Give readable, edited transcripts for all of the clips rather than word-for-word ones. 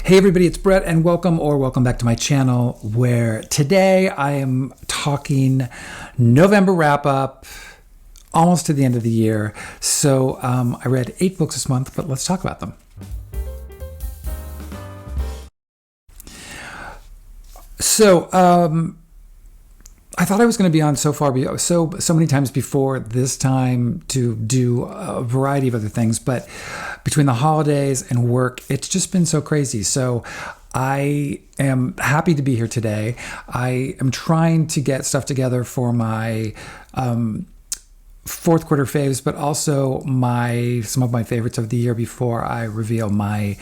Hey everybody, it's Brett and welcome back to my channel where today I am talking November wrap up, almost to the end of the year. So I read 8 books this month, but let's talk about them. So I thought I was going to be on so many times before this time to do a variety of other things, but between the holidays and work, it's just been so crazy. So I am happy to be here today. I am trying to get stuff together for my fourth quarter faves, but also some of my favorites of the year before I reveal my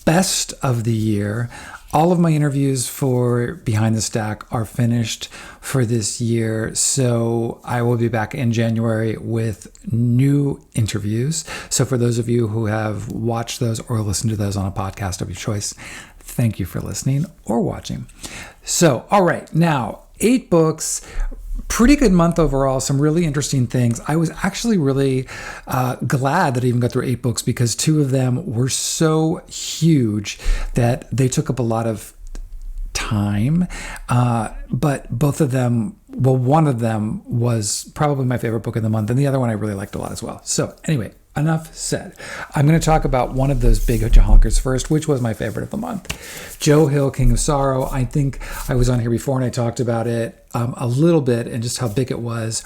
best of the year. All of my interviews for Behind the Stack are finished for this year, so I will be back in January with new interviews. So for those of you who have watched those or listened to those on a podcast of your choice, thank you for listening or watching. So, all right, now 8 books. Pretty good month overall, some really interesting things. I was actually really glad that I even got through 8 books because 2 of them were so huge that they took up a lot of time. But both of them, well, one of them was probably my favorite book of the month, and the other one I really liked a lot as well. So anyway, enough said. I'm going to talk about one of those big honkers first, which was my favorite of the month. Joe Hill, King of Sorrow. I think I was on here before and I talked about it a little bit and just how big it was.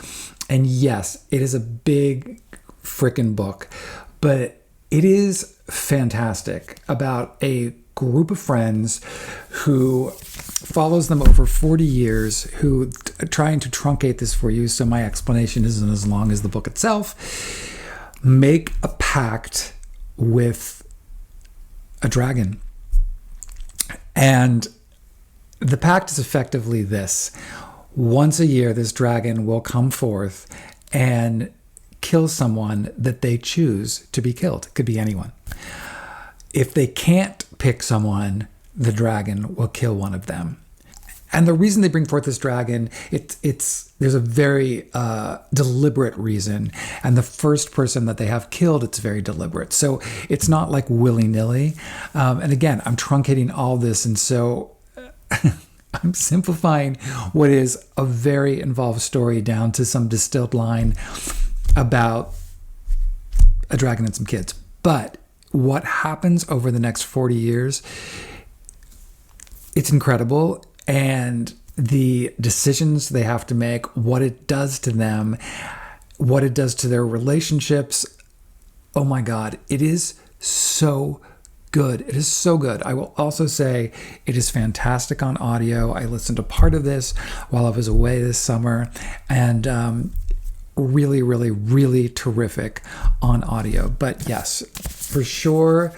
And yes, it is a big freaking book, but it is fantastic about a group of friends who follows them over 40 years, who trying to truncate this for you, so my explanation isn't as long as the book itself, make a pact with a dragon. And the pact is effectively this. Once a year, this dragon will come forth and kill someone that they choose to be killed. It could be anyone. If they can't pick someone, the dragon will kill one of them. And the reason they bring forth this dragon, there's a very deliberate reason. And the first person that they have killed, it's very deliberate. So it's not like willy-nilly. And again, I'm truncating all this. And so I'm simplifying what is a very involved story down to some distilled line about a dragon and some kids. But what happens over the next 40 years, it's incredible. And the decisions they have to make, what it does to them, what it does to their relationships. Oh my God, it is so good. It is so good. I will also say it is fantastic on audio. I listened to part of this while I was away this summer, and really, really, really terrific on audio. But yes, for sure,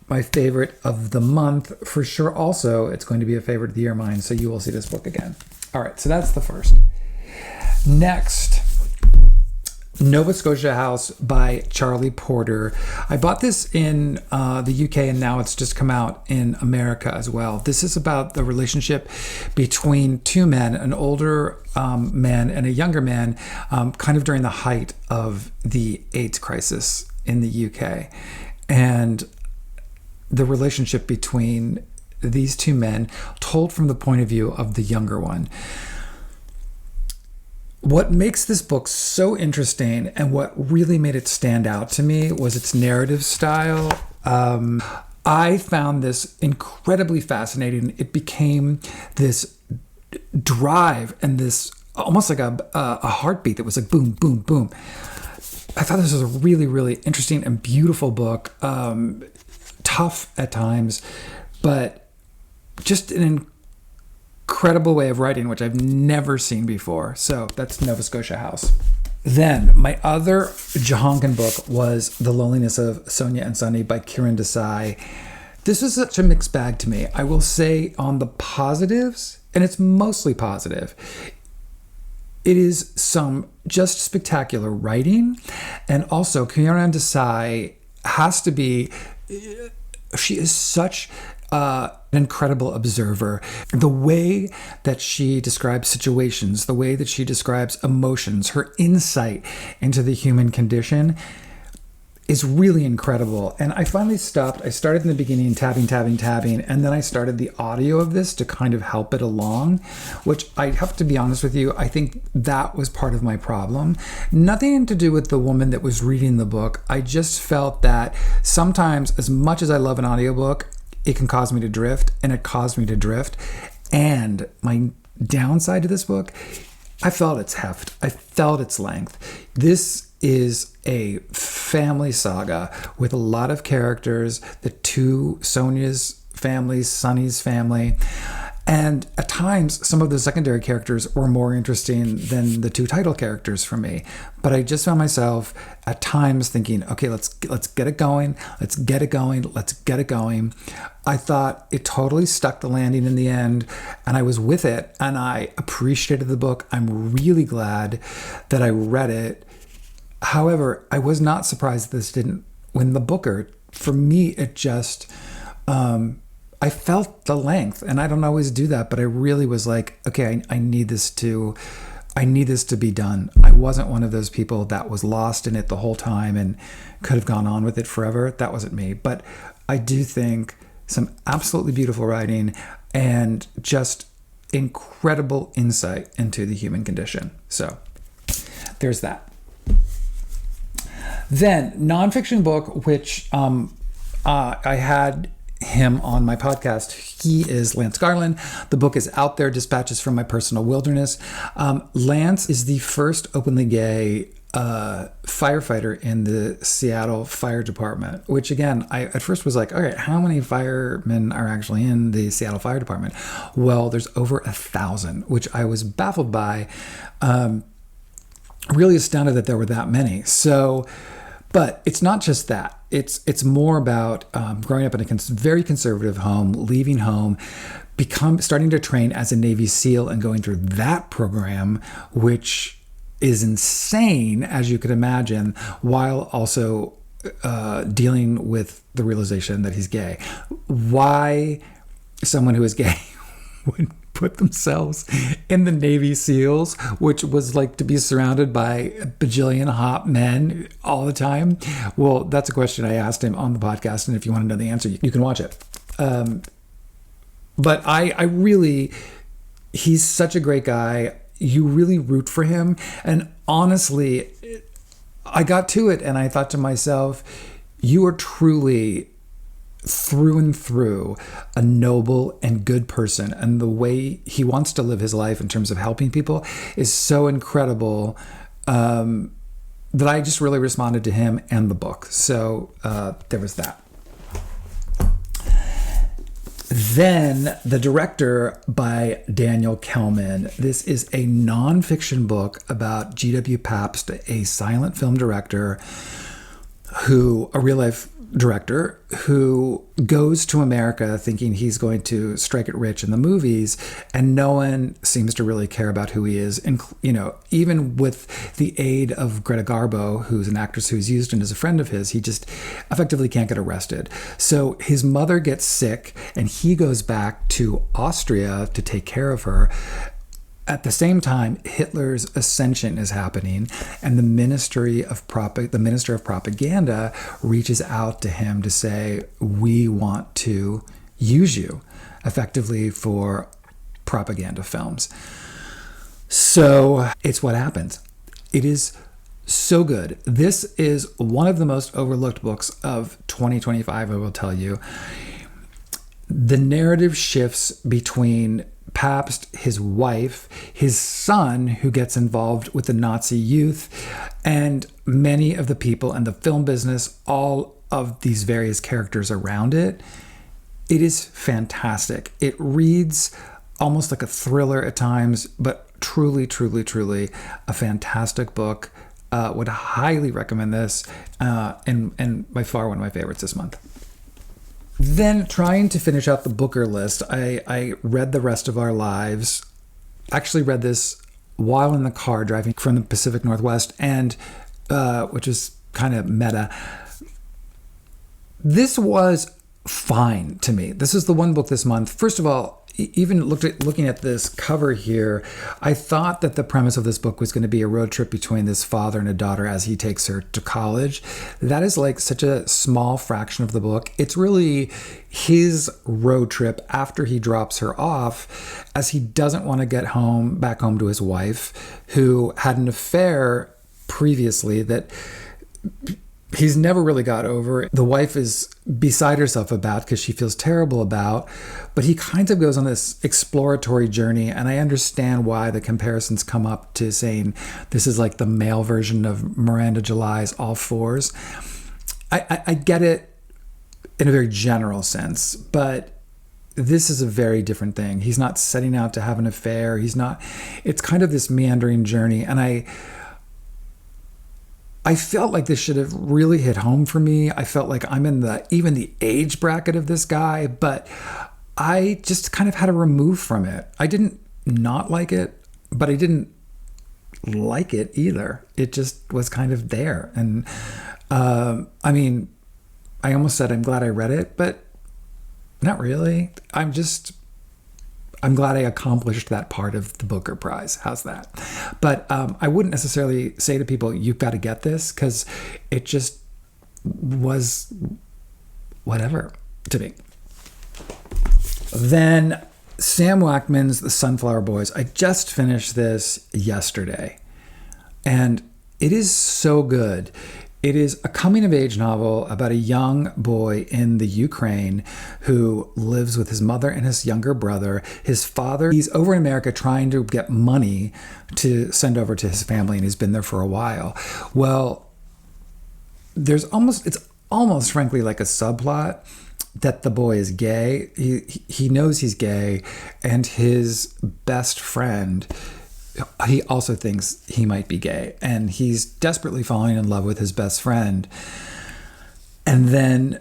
my favorite of the month. For sure, also, it's going to be a favorite of the year mine, so you will see this book again. All right, so that's the first. Next, Nova Scotia House by Charlie Porter. I bought this in the UK, and now it's just come out in America as well. This is about the relationship between 2 men, an older man and a younger man, kind of during the height of the AIDS crisis in the UK. And the relationship between these 2 men told from the point of view of the younger one. What makes this book so interesting and what really made it stand out to me was its narrative style. I found this incredibly fascinating. It became this drive and this almost like a heartbeat that was like boom, boom, boom. I thought this was a really, really interesting and beautiful book. Tough at times, but just an incredible way of writing, which I've never seen before. So that's Nova Scotia House. Then my other Jahonkan book was The Loneliness of Sonia and Sonny by Kiran Desai. This is such a mixed bag to me. I will say on the positives, and it's mostly positive, it is some just spectacular writing. And also Kiran Desai has to be, she is such an incredible observer. The way that she describes situations, the way that she describes emotions, her insight into the human condition, is really incredible. And I finally stopped. I started in the beginning, tabbing, and then I started the audio of this to kind of help it along, which I have to be honest with you, I think that was part of my problem. Nothing to do with the woman that was reading the book. I just felt that sometimes, as much as I love an audiobook, it can cause me to drift, and it caused me to drift. And my downside to this book, I felt its heft. I felt its length. This is a family saga with a lot of characters, the two, Sonia's family, Sonny's family. And at times, some of the secondary characters were more interesting than the two title characters for me. But I just found myself at times thinking, okay, let's get it going. Let's get it going. Let's get it going. I thought it totally stuck the landing in the end, and I was with it, and I appreciated the book. I'm really glad that I read it. However, I was not surprised this didn't win the Booker. For me, it just, I felt the length, and I don't always do that, but I really was like, okay, I need this to be done. I wasn't one of those people that was lost in it the whole time and could have gone on with it forever. That wasn't me. But I do think some absolutely beautiful writing and just incredible insight into the human condition. So there's that. Then, nonfiction book, which I had him on my podcast. He is Lance Garland. The book is out there, Dispatches from My Personal Wilderness. Lance is the first openly gay firefighter in the Seattle Fire Department, which again, I at first was like, all right, how many firemen are actually in the Seattle Fire Department? Well, there's over 1,000, which I was baffled by. Really astounded that there were that many. So, but it's not just that. It's more about growing up in a very conservative home, leaving home, starting to train as a Navy SEAL and going through that program, which is insane, as you could imagine, while also dealing with the realization that he's gay. Why someone who is gay would put themselves in the Navy SEALs, which was like to be surrounded by a bajillion hot men all the time. Well, that's a question I asked him on the podcast, and if you want to know the answer, you can watch it. But I really, he's such a great guy. You really root for him. And honestly, I got to it and I thought to myself, you are truly through and through a noble and good person, and the way he wants to live his life in terms of helping people is so incredible that I just really responded to him and the book. So there was that. Then The Director by Daniyal Kehlmann. This is a nonfiction book about G.W. Pabst, a silent film director a real life director who goes to America thinking he's going to strike it rich in the movies, and no one seems to really care about who he is. And, even with the aid of Greta Garbo, who's an actress who's used and is a friend of his, he just effectively can't get arrested. So his mother gets sick and he goes back to Austria to take care of her. At the same time, Hitler's ascension is happening, and the Minister of Propaganda reaches out to him to say, we want to use you effectively for propaganda films. So it's what happens. It is so good. This is one of the most overlooked books of 2025, I will tell you. The narrative shifts between Pabst, his wife, his son, who gets involved with the Nazi youth, and many of the people in the film business, all of these various characters around it. It is fantastic. It reads almost like a thriller at times, but truly, truly, truly a fantastic book. Would highly recommend this, and by far one of my favorites this month. Then, trying to finish out the Booker list, I read The Rest of Our Lives. Actually read this while in the car driving from the Pacific Northwest, and which is kind of meta. This was fine to me. This is the one book this month. First of all, even looking at this cover here, I thought that the premise of this book was going to be a road trip between this father and a daughter as he takes her to college. That is like such a small fraction of the book. It's really his road trip after he drops her off, as he doesn't want to get back home to his wife, who had an affair previously that he's never really got over. The wife is beside herself about because she feels terrible about, but he kind of goes on this exploratory journey, and I understand why the comparisons come up to saying this is like the male version of Miranda July's All Fours. I get it in a very general sense, but this is a very different thing. He's not setting out to have an affair. It's kind of this meandering journey, and I felt like this should have really hit home for me. I felt like I'm in even the age bracket of this guy, but I just kind of had to remove from it. I didn't not like it, but I didn't like it either. It just was kind of there. And I almost said I'm glad I read it, but not really. I'm glad I accomplished that part of the Booker Prize. How's that? But I wouldn't necessarily say to people, you've got to get this, because it just was whatever to me. Then Sam Wachman's The Sunflower Boys. I just finished this yesterday, and it is so good. It is a coming-of-age novel about a young boy in the Ukraine who lives with his mother and his younger brother. His father, he's over in America trying to get money to send over to his family, and he's been there for a while. Well, it's almost frankly like a subplot that the boy is gay. He knows he's gay, and his best friend, he also thinks he might be gay, and he's desperately falling in love with his best friend. And then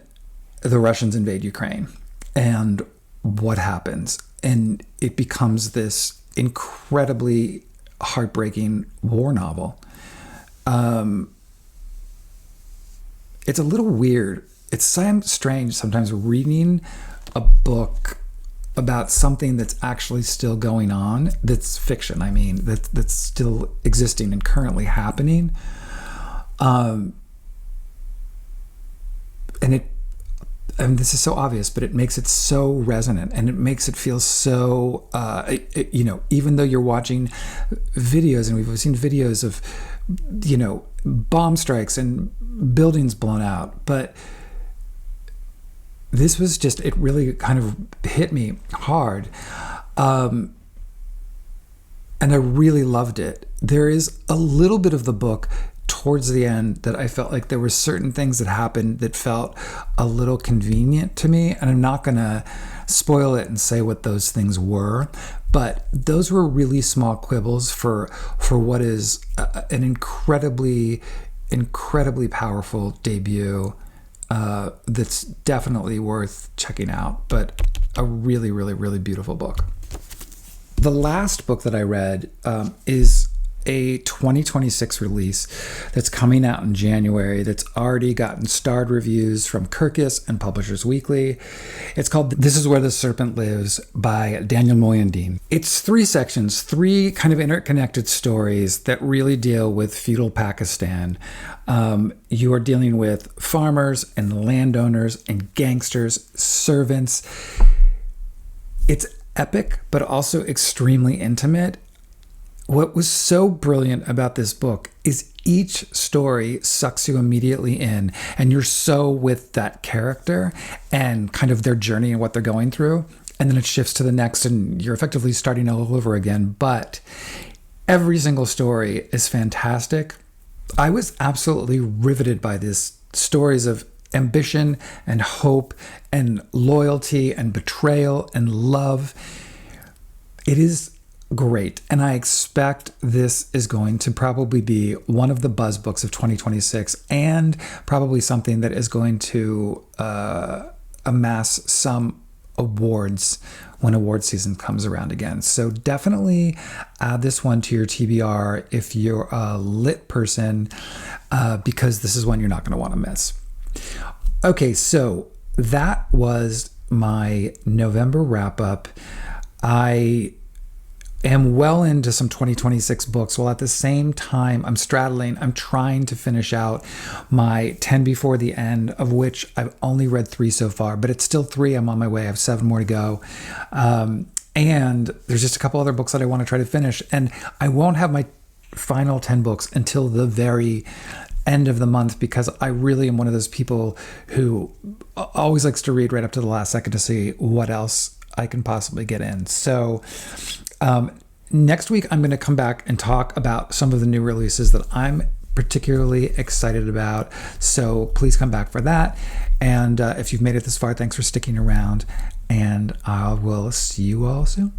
the Russians invade Ukraine, and what happens? And it becomes this incredibly heartbreaking war novel. It's a little weird. It's strange sometimes reading a book about something that's actually still going on, that's fiction, that's still existing and currently happening. And this is so obvious, but it makes it so resonant, and it makes it feel so, even though you're watching videos, and we've seen videos of, bomb strikes and buildings blown out, but this was just, it really kind of hit me hard. And I really loved it. There is a little bit of the book towards the end that I felt like there were certain things that happened that felt a little convenient to me. And I'm not going to spoil it and say what those things were, but those were really small quibbles for what is an incredibly, incredibly powerful debut. That's definitely worth checking out, but a really, really, really beautiful book. The last book that I read is a 2026 release that's coming out in January that's already gotten starred reviews from Kirkus and Publishers Weekly. It's called This Is Where the Serpent Lives by Daniyal Mueenuddin. It's 3 sections, 3 kind of interconnected stories that really deal with feudal Pakistan. You are dealing with farmers and landowners and gangsters, servants. It's epic, but also extremely intimate. What was so brilliant about this book is each story sucks you immediately in, and you're so with that character and kind of their journey and what they're going through. And then it shifts to the next, and you're effectively starting all over again. But every single story is fantastic. I was absolutely riveted by this. Stories of ambition and hope and loyalty and betrayal and love. It is great. And I expect this is going to probably be one of the buzz books of 2026, and probably something that is going to amass some awards when award season comes around again. So definitely add this one to your TBR if you're a lit person, because this is one you're not going to want to miss. Okay, so that was my November wrap up. I am well into some 2026 books, while at the same time I'm trying to finish out my 10 Before the End, of which I've only read 3 so far, but it's still 3. I'm on my way. I have 7 more to go. And there's just a couple other books that I want to try to finish. And I won't have my final 10 books until the very end of the month, because I really am one of those people who always likes to read right up to the last second to see what else I can possibly get in. So next week, I'm going to come back and talk about some of the new releases that I'm particularly excited about. So please come back for that. And if you've made it this far, thanks for sticking around. And I will see you all soon.